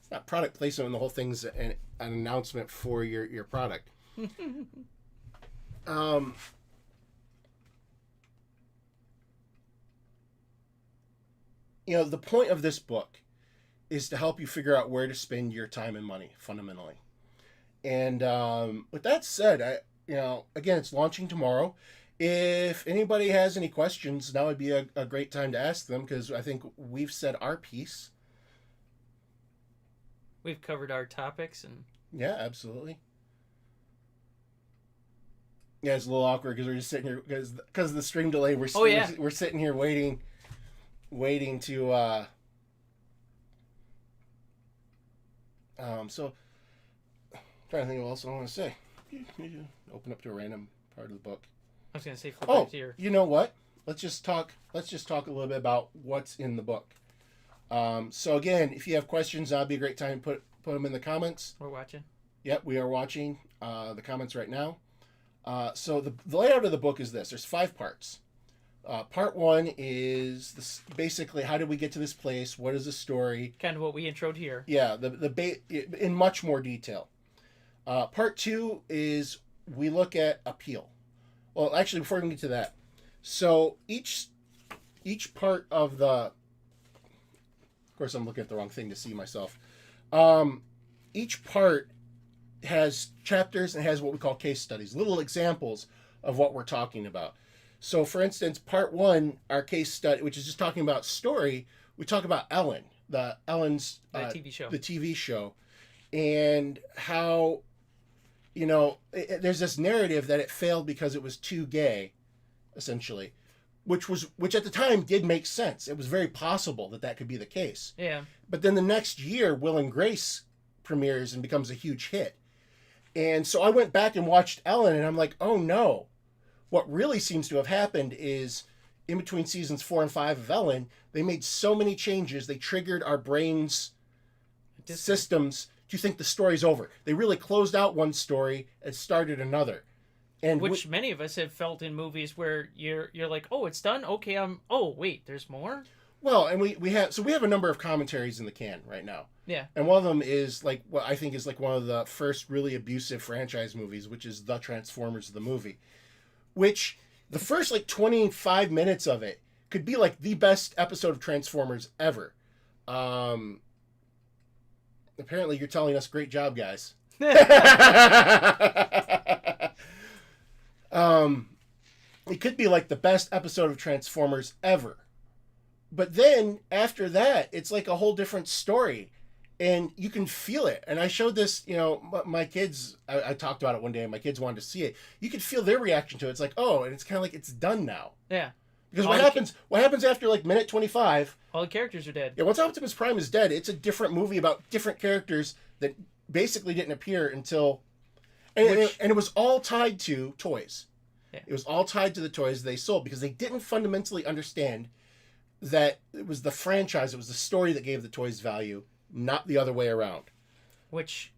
Speaker 1: It's not product placement, and the whole thing's an announcement for your product. The point of this book is to help you figure out where to spend your time and money, fundamentally. And with that said, again, it's launching tomorrow. If anybody has any questions, now would be a great time to ask them, because I think we've said our piece.
Speaker 2: We've covered our topics. And
Speaker 1: yeah, absolutely. Yeah, it's a little awkward because we're just sitting here because of the stream delay. We're sitting here waiting to so I'm trying to think of what else I want to say. Open up to a random part of the book.
Speaker 2: I was gonna say flip back to your...
Speaker 1: You know what? Let's just talk a little bit about what's in the book. So again, if you have questions, that'd be a great time to put them in the comments.
Speaker 2: We're watching.
Speaker 1: Yep, we are watching the comments right now. So the layout of the book is this. There's 5 parts. Part 1 is basically how did we get to this place? What is the story?
Speaker 2: Kind of what we introed here.
Speaker 1: Yeah, in much more detail. Part 2 is we look at appeal. Well, actually, before we get to that, so each part of the... Of course, I'm looking at the wrong thing to see myself. Each part has chapters and has what we call case studies, little examples of what we're talking about. So, for instance, part 1, our case study, which is just talking about story, we talk about Ellen, Ellen's
Speaker 2: TV show.
Speaker 1: The TV show, and how, there's this narrative that it failed because it was too gay, essentially. Which at the time did make sense. It was very possible that could be the case.
Speaker 2: Yeah.
Speaker 1: But then the next year, Will and Grace premieres and becomes a huge hit. And so I went back and watched Ellen, and I'm like, oh no. What really seems to have happened is in between seasons 4 and 5 of Ellen, they made so many changes, they triggered our brains' systems to think the story's over. They really closed out one story and started another. And
Speaker 2: which many of us have felt in movies where you're like, oh, it's done? Okay, oh, wait, there's more?
Speaker 1: Well, and we have a number of commentaries in the can right now.
Speaker 2: Yeah.
Speaker 1: And one of them is what I think is one of the first really abusive franchise movies, which is The Transformers the movie. Which the first 25 minutes of it could be the best episode of Transformers ever. Apparently you're telling us great job, guys. It could be the best episode of Transformers ever. But then after that, it's a whole different story, and you can feel it. And I showed this, my kids, I talked about it one day and my kids wanted to see it. You could feel their reaction to it. It's and it's kind of it's done now.
Speaker 2: Yeah.
Speaker 1: Because what happens after minute 25?
Speaker 2: All the characters are dead.
Speaker 1: Yeah, once Optimus Prime is dead, it's a different movie about different characters that basically didn't appear until... And it was all tied to toys. Yeah. It was all tied to the toys they sold because they didn't fundamentally understand that it was the franchise, it was the story that gave the toys value, not the other way around.
Speaker 2: Which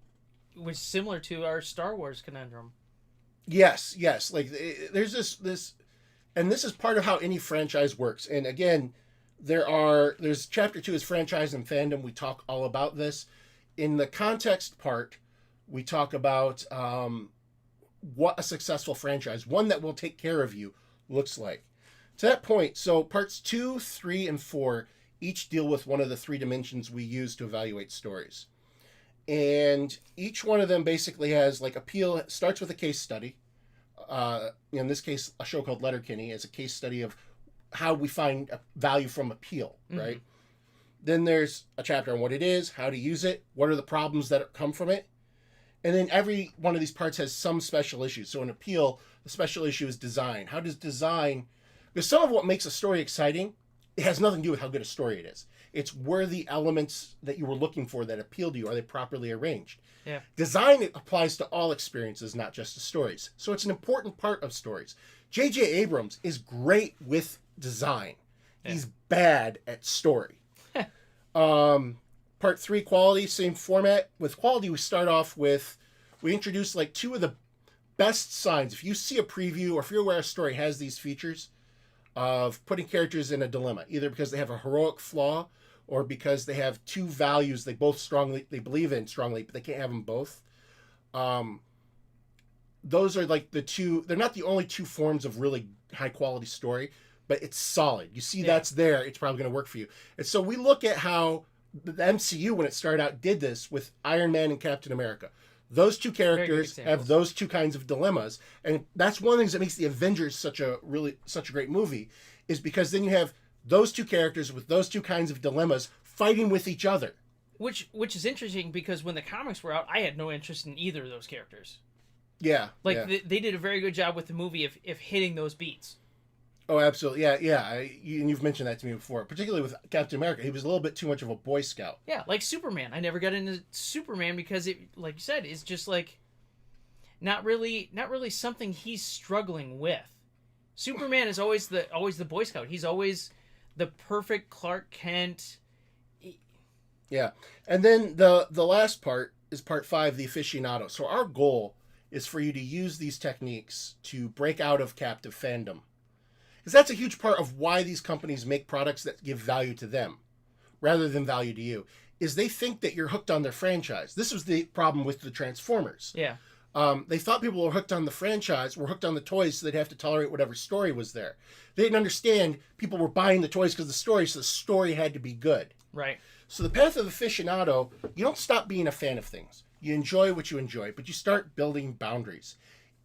Speaker 2: was similar to our Star Wars conundrum.
Speaker 1: Yes. There's this, and this is part of how any franchise works. And again, there's chapter 2 is franchise and fandom. We talk all about this. In the context part, we talk about what a successful franchise, one that will take care of you, looks like. To that point, so parts 2, 3, and 4 each deal with one of the 3 dimensions we use to evaluate stories. And each one of them basically has appeal, starts with a case study. In this case, a show called Letterkenny is a case study of how we find value from appeal, right? Then there's a chapter on what it is, how to use it, what are the problems that come from it. And then every one of these parts has some special issues. So in appeal, the special issue is design. How does design... Because some of what makes a story exciting, it has nothing to do with how good a story it is. It's where the elements that you were looking for that appeal to you, are they properly arranged?
Speaker 2: Yeah.
Speaker 1: Design applies to all experiences, not just to stories. So it's an important part of stories. J.J. Abrams is great with design. Yeah. He's bad at story. Part 3, quality, same format. With quality, we introduce like two of the best signs. If you see a preview or if you're aware a story has these features of putting characters in a dilemma, either because they have a heroic flaw or because they have two values they believe in strongly, but they can't have them both. Those are like the two. They're not the only two forms of really high quality story, but it's solid. You see that's there, it's probably going to work for you. And so we look at how the MCU, when it started out, did this with Iron Man and Captain America. Those two characters have those two kinds of dilemmas, and that's one of the things that makes the Avengers such a great movie, is because then you have those two characters with those two kinds of dilemmas fighting with each other.
Speaker 2: Which is interesting, because when the comics were out, I had no interest in either of those characters.
Speaker 1: Yeah.
Speaker 2: They did a very good job with the movie of hitting those beats.
Speaker 1: Oh, absolutely. Yeah. And you've mentioned that to me before, particularly with Captain America. He was a little bit too much of a Boy Scout.
Speaker 2: Yeah, like Superman. I never got into Superman because it, like you said, is just like not really something he's struggling with. Superman is always the Boy Scout. He's always the perfect Clark Kent.
Speaker 1: Yeah. And then the last part is part 5, the aficionado. So our goal is for you to use these techniques to break out of captive fandom. Because that's a huge part of why these companies make products that give value to them rather than value to you, is they think that you're hooked on their franchise. This was the problem with the Transformers.
Speaker 2: Yeah.
Speaker 1: They thought people were hooked on the franchise, were hooked on the toys, so they'd have to tolerate whatever story was there. They didn't understand people were buying the toys because of the story, so the story had to be good.
Speaker 2: Right.
Speaker 1: So the path of aficionado, you don't stop being a fan of things. You enjoy what you enjoy, but you start building boundaries.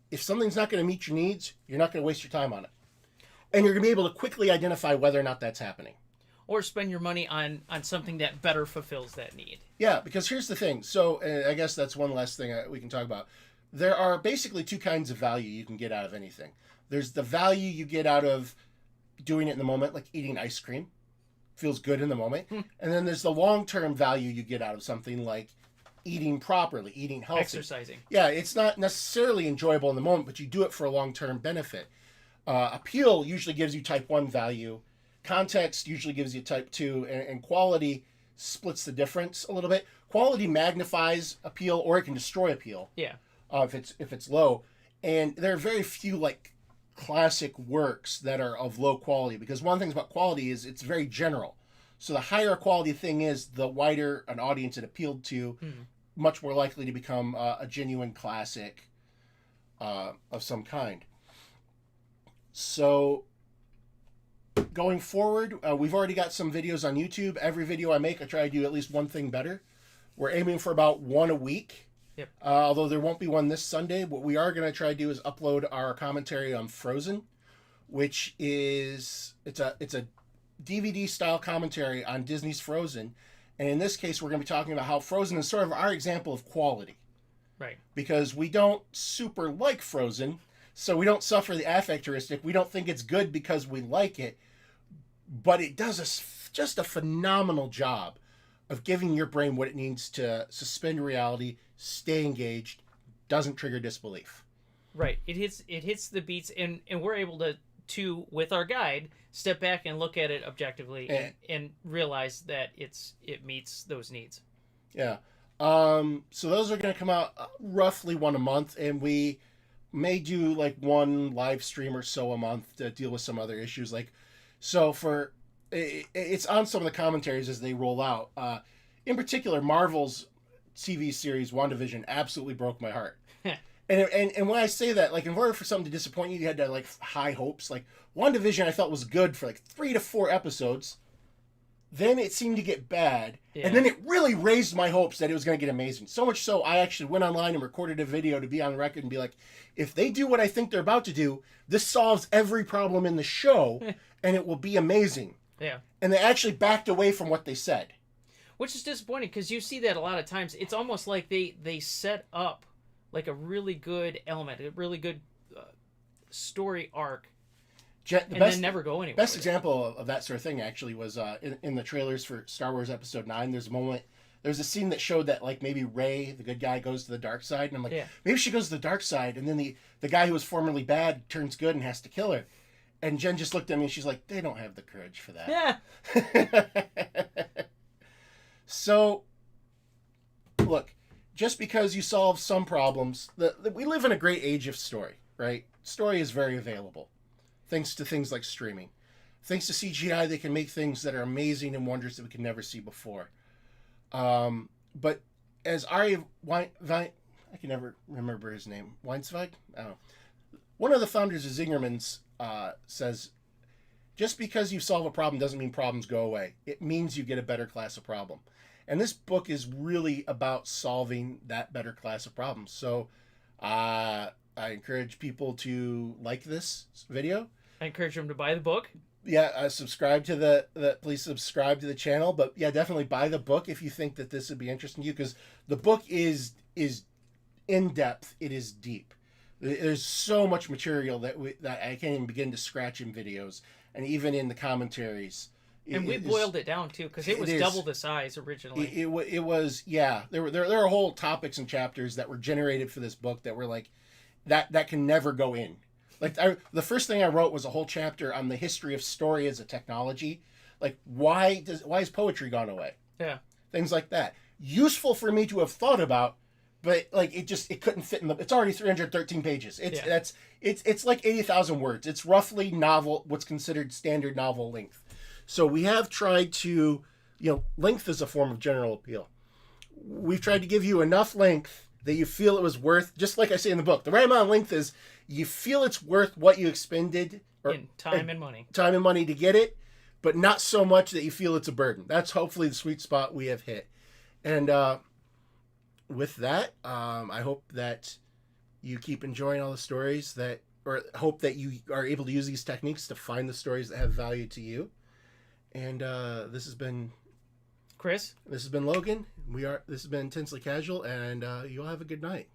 Speaker 1: If something's not going to meet your needs, you're not going to waste your time on it. And you're going to be able to quickly identify whether or not that's happening.
Speaker 2: Or spend your money on something that better fulfills that need.
Speaker 1: Yeah, because here's the thing. So I guess that's one last thing we can talk about. There are basically two kinds of value you can get out of anything. There's the value you get out of doing it in the moment, like eating ice cream. Feels good in the moment. And then there's the long-term value you get out of something like eating properly, eating healthy.
Speaker 2: Exercising.
Speaker 1: Yeah, it's not necessarily enjoyable in the moment, but you do it for a long-term benefit. Appeal usually gives you type 1 value. Context usually gives you type 2. And quality splits the difference a little bit. Quality magnifies appeal, or it can destroy appeal.
Speaker 2: Yeah.
Speaker 1: If it's low. And there are very few like classic works that are of low quality, because one of the things about quality is it's very general. So the higher a quality thing is, the wider an audience it appealed to, much more likely to become a genuine classic of some kind. So going forward, we've already got some videos on YouTube. Every video I make, I try to do at least one thing better. We're aiming for about one a week.
Speaker 2: Yep.
Speaker 1: Although there won't be one this Sunday. What we are going to try to do is upload our commentary on Frozen, which is it's a DVD style commentary on Disney's Frozen, and in this case we're going to be talking about how Frozen is sort of our example of quality.
Speaker 2: Right. Because
Speaker 1: we don't super like Frozen, so we don't suffer the affect heuristic. We don't think it's good because we like it, but it does just a phenomenal job of giving your brain what it needs to suspend reality, stay engaged, doesn't trigger disbelief.
Speaker 2: Right. It hits the beats, and we're able to with our guide step back and look at it objectively and realize that it meets those needs.
Speaker 1: Yeah. So those are going to come out roughly one a month, and we may do like one live stream or so a month to deal with some other issues. It's on some of the commentaries as they roll out. In particular, Marvel's TV series WandaVision absolutely broke my heart. And when I say that, like, in order for something to disappoint you had to like high hopes. Like WandaVision, I felt was good for like 3 to 4 episodes. Then it seemed to get bad, and then it really raised my hopes that it was going to get amazing. So much so, I actually went online and recorded a video to be on record and be like, if they do what I think they're about to do, this solves every problem in the show, and it will be amazing.
Speaker 2: Yeah.
Speaker 1: And they actually backed away from what they said.
Speaker 2: Which is disappointing, because you see that a lot of times. It's almost like they set up like a really good element, a really good story arc, then never go anywhere.
Speaker 1: Best example of that sort of thing actually was in the trailers for Star Wars Episode 9. There's a scene that showed that like maybe Rey, the good guy, goes to the dark side, and I'm like, maybe she goes to the dark side, and then the guy who was formerly bad turns good and has to kill her. And Jen just looked at me and she's like, they don't have the courage for that.
Speaker 2: Yeah.
Speaker 1: So, look, just because you solve some problems, we live in a great age of story, right? Story is very available, thanks to things like streaming. Thanks to CGI, they can make things that are amazing and wonders that we could never see before. But as I can never remember his name. Weinsweig? I don't know. One of the founders of Zingerman's says, just because you solve a problem doesn't mean problems go away. It means you get a better class of problem. And this book is really about solving that better class of problems. So I encourage people to like this video.
Speaker 2: I encourage them to buy the book.
Speaker 1: Yeah, subscribe to please subscribe to the channel. But yeah, definitely buy the book if you think that this would be interesting to you, because the book is in depth. It is deep. There's so much material that I can't even begin to scratch in videos, and even in the commentaries.
Speaker 2: And we boiled it down too, because it was double the size originally.
Speaker 1: It was, yeah. There are whole topics and chapters that were generated for this book that were like that can never go in. Like the first thing I wrote was a whole chapter on the history of story as a technology. Like why has poetry gone away?
Speaker 2: Yeah,
Speaker 1: things like that. Useful for me to have thought about, but like it couldn't fit in the. It's already 313 pages. It's like 80,000 words. It's roughly what's considered standard novel length. So we have tried to, length is a form of general appeal. We've tried to give you enough length that you feel it was worth, just like I say in the book. The right amount of length is you feel it's worth what you expended
Speaker 2: in time and money.
Speaker 1: Time and money to get it, but not so much that you feel it's a burden. That's hopefully the sweet spot we have hit. And with that, I hope that you keep enjoying all the stories or hope that you are able to use these techniques to find the stories that have value to you. And this has been
Speaker 2: Chris.
Speaker 1: This has been Logan. This has been Intensely Casual, and you all have a good night.